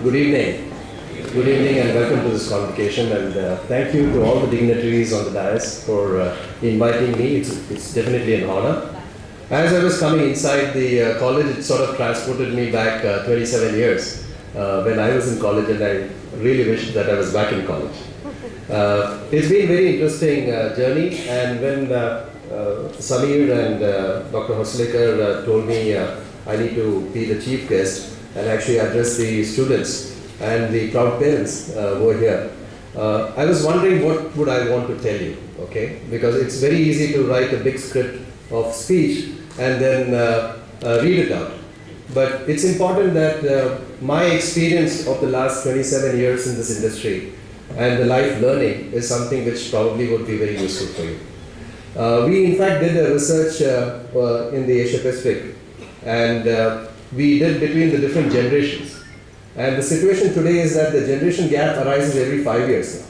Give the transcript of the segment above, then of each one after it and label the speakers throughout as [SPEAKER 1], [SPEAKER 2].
[SPEAKER 1] Good evening. Good evening and welcome to this convocation, and thank you to all the dignitaries on the dais for inviting me. It's definitely an honor. As I was coming inside the college, it sort of transported me back 27 years when I was in college, and I really wished that I was back in college. It's been a very interesting journey, and when Samir and Dr. Hoslekar told me I need to be the chief guest and actually address the students and the proud parents who are here, I was wondering what would I want to tell you, okay? Because it's very easy to write a big script of speech and then read it out. But it's important that my experience of the last 27 years in this industry and the life learning is something which probably would be very useful for you. We in fact did a research in the Asia Pacific, and we did between the different generations. And the situation today is that the generation gap arises every 5 years now.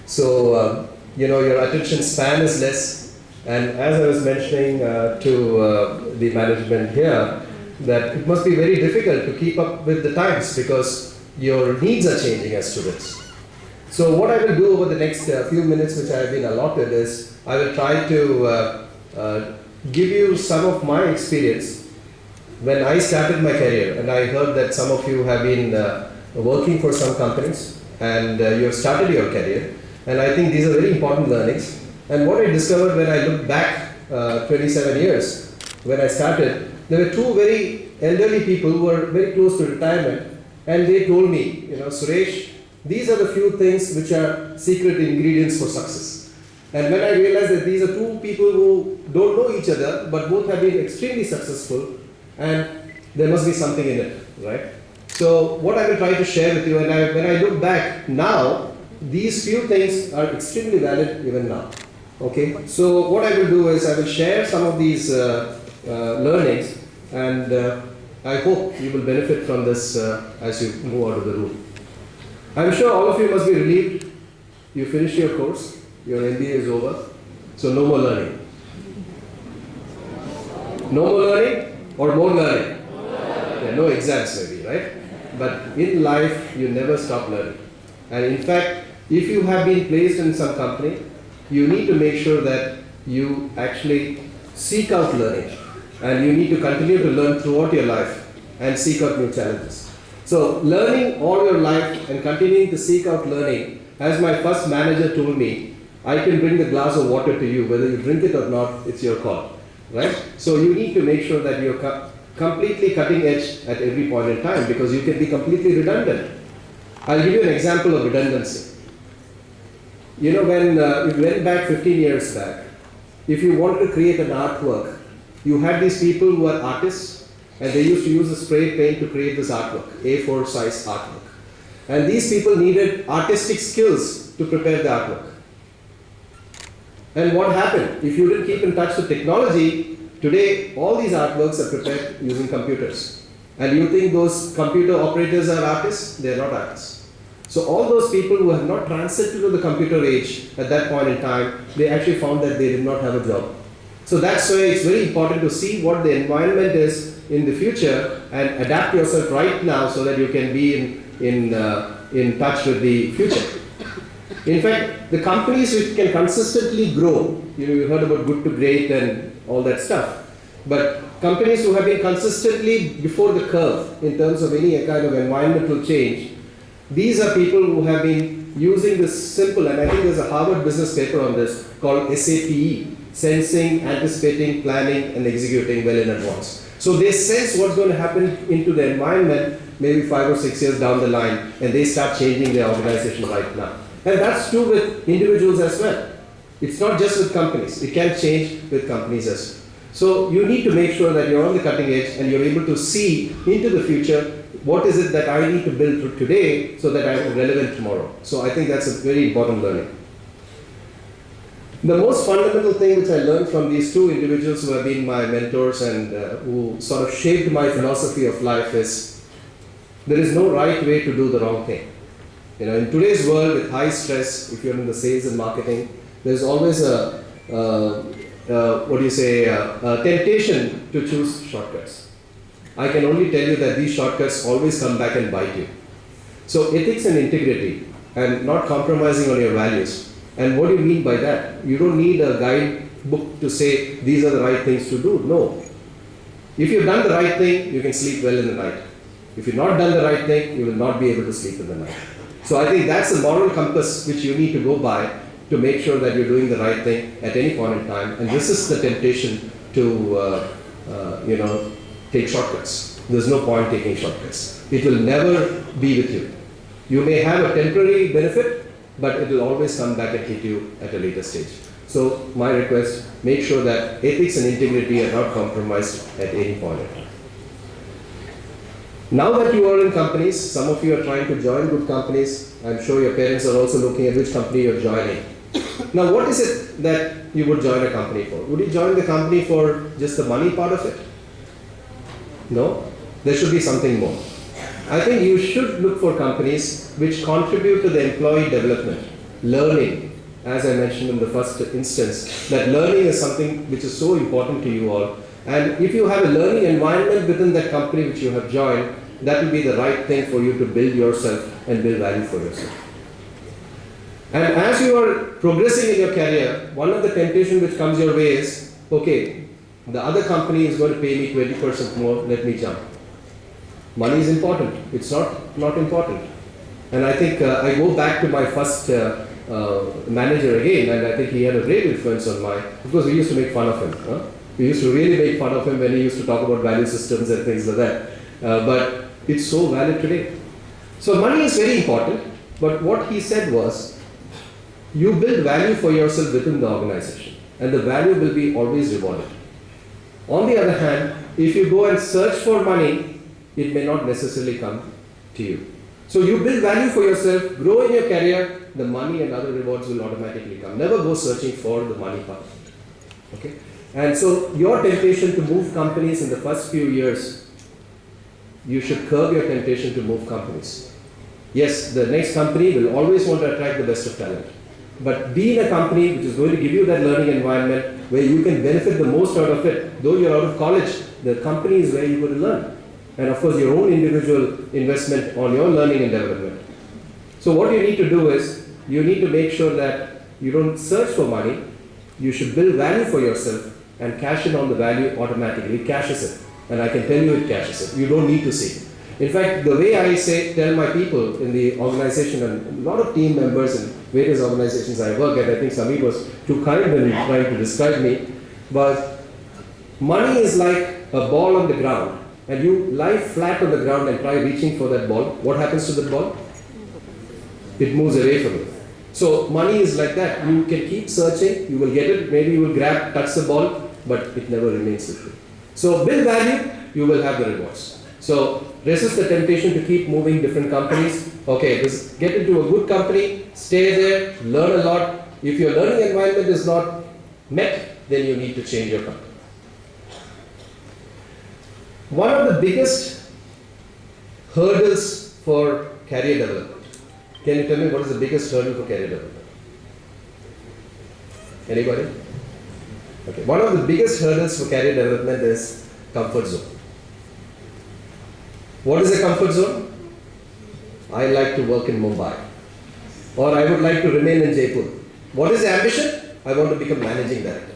[SPEAKER 1] So, your attention span is less. And as I was mentioning to the management here, that it must be very difficult to keep up with the times because your needs are changing as students. So what I will do over the next few minutes which I have been allotted is, I will try to give you some of my experience when I started my career, and I heard that some of you have been working for some companies and you have started your career, and I think these are very important learnings. And what I discovered when I looked back 27 years, when I started, there were two very elderly people who were very close to retirement, and they told me, Suresh, these are the few things which are secret ingredients for success. And when I realized that these are two people who don't know each other, but both have been extremely successful, and there must be something in it, right? So what I will try to share with you, and when I look back now, these few things are extremely valid even now, okay? So what I will do is I will share some of these learnings, and I hope you will benefit from this as you move out of the room. I'm sure all of you must be relieved. You finished your course, your MBA is over, so no more learning. No more learning? Or more learning? Yeah, no exams maybe, right? But in life, you never stop learning. And in fact, if you have been placed in some company, you need to make sure that you actually seek out learning. And you need to continue to learn throughout your life and seek out new challenges. So learning all your life and continuing to seek out learning, as my first manager told me, I can bring the glass of water to you, whether you drink it or not, it's your call. Right? So you need to make sure that you're completely cutting edge at every point in time, because you can be completely redundant. I'll give you an example of redundancy. When you went back 15 years back, if you wanted to create an artwork, you had these people who are artists, and they used to use a spray paint to create this artwork, A4 size artwork. And these people needed artistic skills to prepare the artwork. And what happened? If you didn't keep in touch with technology, today all these artworks are prepared using computers. And you think those computer operators are artists? They are not artists. So all those people who have not transited to the computer age at that point in time, they actually found that they did not have a job. So that's why it's very important to see what the environment is in the future and adapt yourself right now so that you can be in touch with the future. In fact, the companies which can consistently grow, you heard about good to great and all that stuff, but companies who have been consistently before the curve in terms of any kind of environmental change, these are people who have been using this simple, and I think there's a Harvard business paper on this called SAPE, Sensing, Anticipating, Planning and Executing Well in Advance. So they sense what's going to happen into the environment maybe 5 or 6 years down the line, and they start changing their organization right now. And that's true with individuals as well. It's not just with companies. It can change with companies as well. So you need to make sure that you're on the cutting edge and you're able to see into the future, what is it that I need to build today so that I'm relevant tomorrow. So I think that's a very important learning. The most fundamental thing which I learned from these two individuals who have been my mentors and who sort of shaped my philosophy of life is, there is no right way to do the wrong thing. In today's world with high stress, if you're in the sales and marketing, there's always a temptation to choose shortcuts. I can only tell you that these shortcuts always come back and bite you. So ethics and integrity and not compromising on your values. And what do you mean by that? You don't need a guidebook to say these are the right things to do. No. If you've done the right thing, you can sleep well in the night. If you've not done the right thing, you will not be able to sleep in the night. So I think that's the moral compass which you need to go by to make sure that you're doing the right thing at any point in time and resist the temptation to take shortcuts. There's no point taking shortcuts. It will never be with you. You may have a temporary benefit, but it will always come back and hit you at a later stage. So my request, make sure that ethics and integrity are not compromised at any point in time. Now that you are in companies, some of you are trying to join good companies. I'm sure your parents are also looking at which company you're joining. Now, what is it that you would join a company for? Would you join the company for just the money part of it? No? There should be something more. I think you should look for companies which contribute to the employee development, learning. As I mentioned in the first instance, that learning is something which is so important to you all. And if you have a learning environment within that company which you have joined, that will be the right thing for you to build yourself and build value for yourself. And as you are progressing in your career, one of the temptations which comes your way is, okay, the other company is going to pay me 20% more, let me jump. Money is important. It's not important. And I think I go back to my first manager again, and I think he had a great influence on because we used to make fun of him. Huh? We used to really make fun of him when he used to talk about value systems and things like that. But it's so valid today. So money is very important, but what he said was, you build value for yourself within the organization, and the value will be always rewarded. On the other hand, if you go and search for money, it may not necessarily come to you. So you build value for yourself, grow in your career, the money and other rewards will automatically come. Never go searching for the money part. Okay? And so your temptation to move companies in the first few years, you should curb your temptation to move companies. Yes, the next company will always want to attract the best of talent. But be in a company which is going to give you that learning environment where you can benefit the most out of it. Though you're out of college, the company is where you're going to learn. And of course, your own individual investment on your learning and development. So what you need to do is, you need to make sure that you don't search for money. You should build value for yourself and cash in on the value automatically. It cashes it. And I can tell you it cashes it. You don't need to see it. In fact, the way I tell my people in the organization, and a lot of team members in various organizations I work at, I think Samir was too kind in trying to describe me, but money is like a ball on the ground, and you lie flat on the ground and try reaching for that ball. What happens to that ball? It moves away from you. So money is like that. You can keep searching, you will get it, maybe you will touch the ball, but it never remains with you. So build value, you will have the rewards. So resist the temptation to keep moving different companies. Okay, get into a good company, stay there, learn a lot. If your learning environment is not met, then you need to change your company. One of the biggest hurdles for career development. Can you tell me what is the biggest hurdle for career development? Anybody? Okay. One of the biggest hurdles for career development is comfort zone. What is a comfort zone? I like to work in Mumbai, or I would like to remain in Jaipur. What is the ambition? I want to become managing director,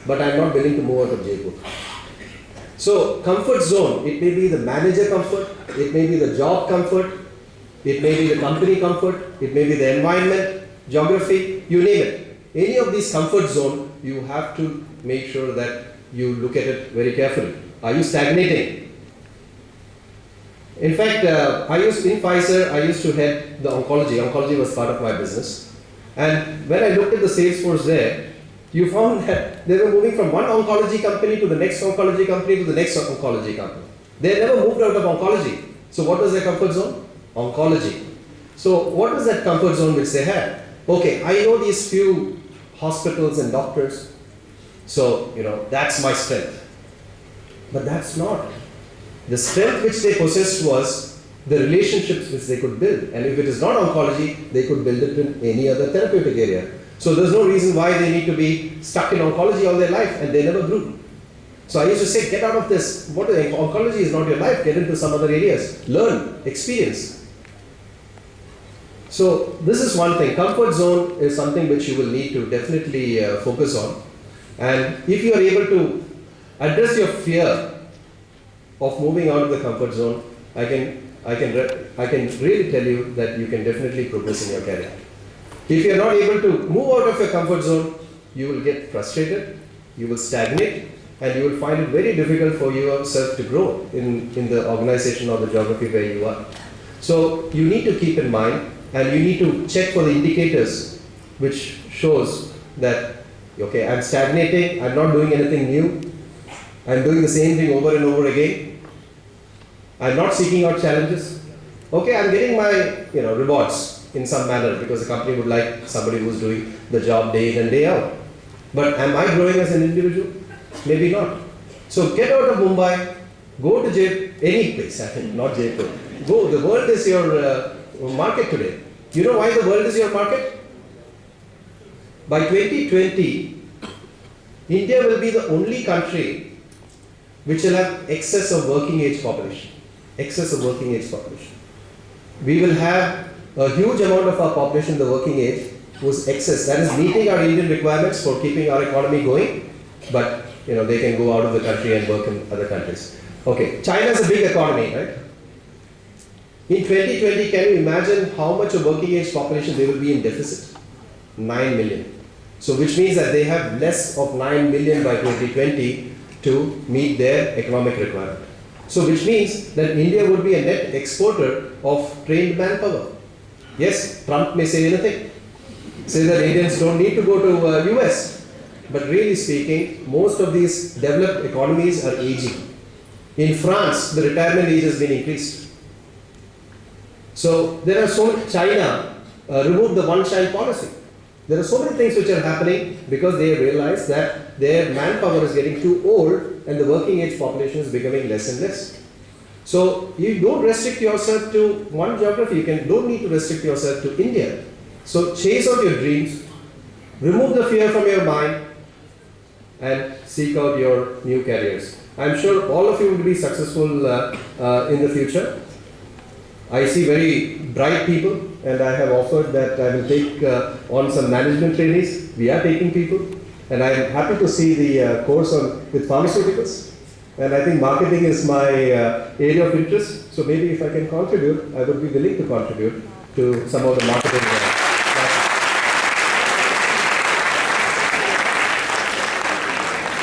[SPEAKER 1] but I am not willing to move out of Jaipur. So comfort zone, it may be the manager comfort, it may be the job comfort, it may be the company comfort, it may be the environment, geography, you name it. Any of these comfort zone, you have to make sure that you look at it very carefully. Are you stagnating? In fact, in Pfizer, I used to head the oncology. Oncology was part of my business. And when I looked at the sales force there, you found that they were moving from one oncology company to the next oncology company to the next oncology company. They never moved out of oncology. So what was their comfort zone? Oncology. So what was that comfort zone which they had? Okay, I know these few hospitals and doctors, so that's my strength. But that's not. The strength which they possessed was the relationships which they could build. And if it is not oncology, they could build it in any other therapeutic area. So there's no reason why they need to be stuck in oncology all their life, and they never grew. So I used to say, get out of this. Oncology is not your life. Get into some other areas. Learn, experience. So this is one thing. Comfort zone is something which you will need to definitely focus on. And if you are able to address your fear of moving out of the comfort zone, I can really tell you that you can definitely progress in your career. If you are not able to move out of your comfort zone, you will get frustrated, you will stagnate, and you will find it very difficult for yourself to grow in the organization or the geography where you are. So you need to keep in mind, and you need to check for the indicators which shows that, okay, I'm stagnating, I'm not doing anything new, I'm doing the same thing over and over again, I'm not seeking out challenges. Okay, I'm getting my rewards in some manner because the company would like somebody who's doing the job day in and day out. But am I growing as an individual? Maybe not. So get out of Mumbai, go to any place, I think, not Jaipur. Go, the world is your market today. You know why the world is your market? By 2020, India will be the only country which will have excess of working age population. Excess of working age population. We will have a huge amount of our population, the working age, whose excess, that is meeting our Indian requirements for keeping our economy going, but they can go out of the country and work in other countries. Okay, China is a big economy, right? In 2020, can you imagine how much of working age population they will be in deficit? 9 million. So which means that they have less of 9 million by 2020 to meet their economic requirement. So which means that India would be a net exporter of trained manpower. Yes, Trump may say anything, say that Indians don't need to go to US. But really speaking, most of these developed economies are aging. In France, the retirement age has been increased. So there are China removed the one-child policy. There are so many things which are happening because they realize that their manpower is getting too old and the working age population is becoming less and less. So you don't restrict yourself to one geography. You don't need to restrict yourself to India. So chase out your dreams, remove the fear from your mind, and seek out your new careers. I'm sure all of you will be successful in the future. I see very bright people, and I have offered that I will take on some management trainees. We are taking people, and I'm happy to see the course with pharmaceuticals. And I think marketing is my area of interest. So maybe if I can contribute, I would be willing to contribute to some of the marketing.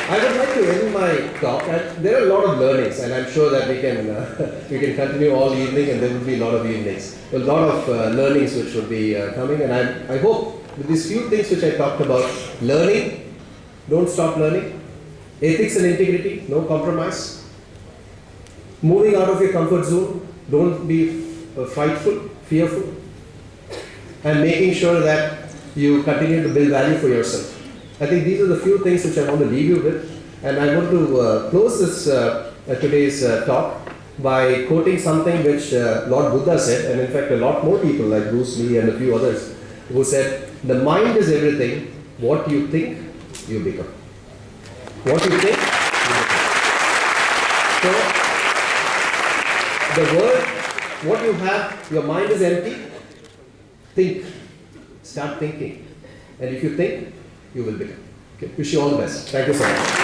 [SPEAKER 1] I would like to end my talk, and there are a lot of learnings, and I'm sure that we can continue all evening, and there will be a lot of evenings, a lot of learnings which will be coming, and I hope with these few things which I talked about, learning, don't stop learning, ethics and integrity, no compromise, moving out of your comfort zone, don't be frightful, fearful, and making sure that you continue to build value for yourself. I think these are the few things which I want to leave you with, and I want to close this today's talk by quoting something which Lord Buddha said, and in fact a lot more people like Bruce Lee and a few others who said, the mind is everything, what you think, you become. What you think, you become. So, the world, what you have, your mind is empty, think, start thinking, and if you think, you will become. Okay. Wish you all the best. Thank you so much.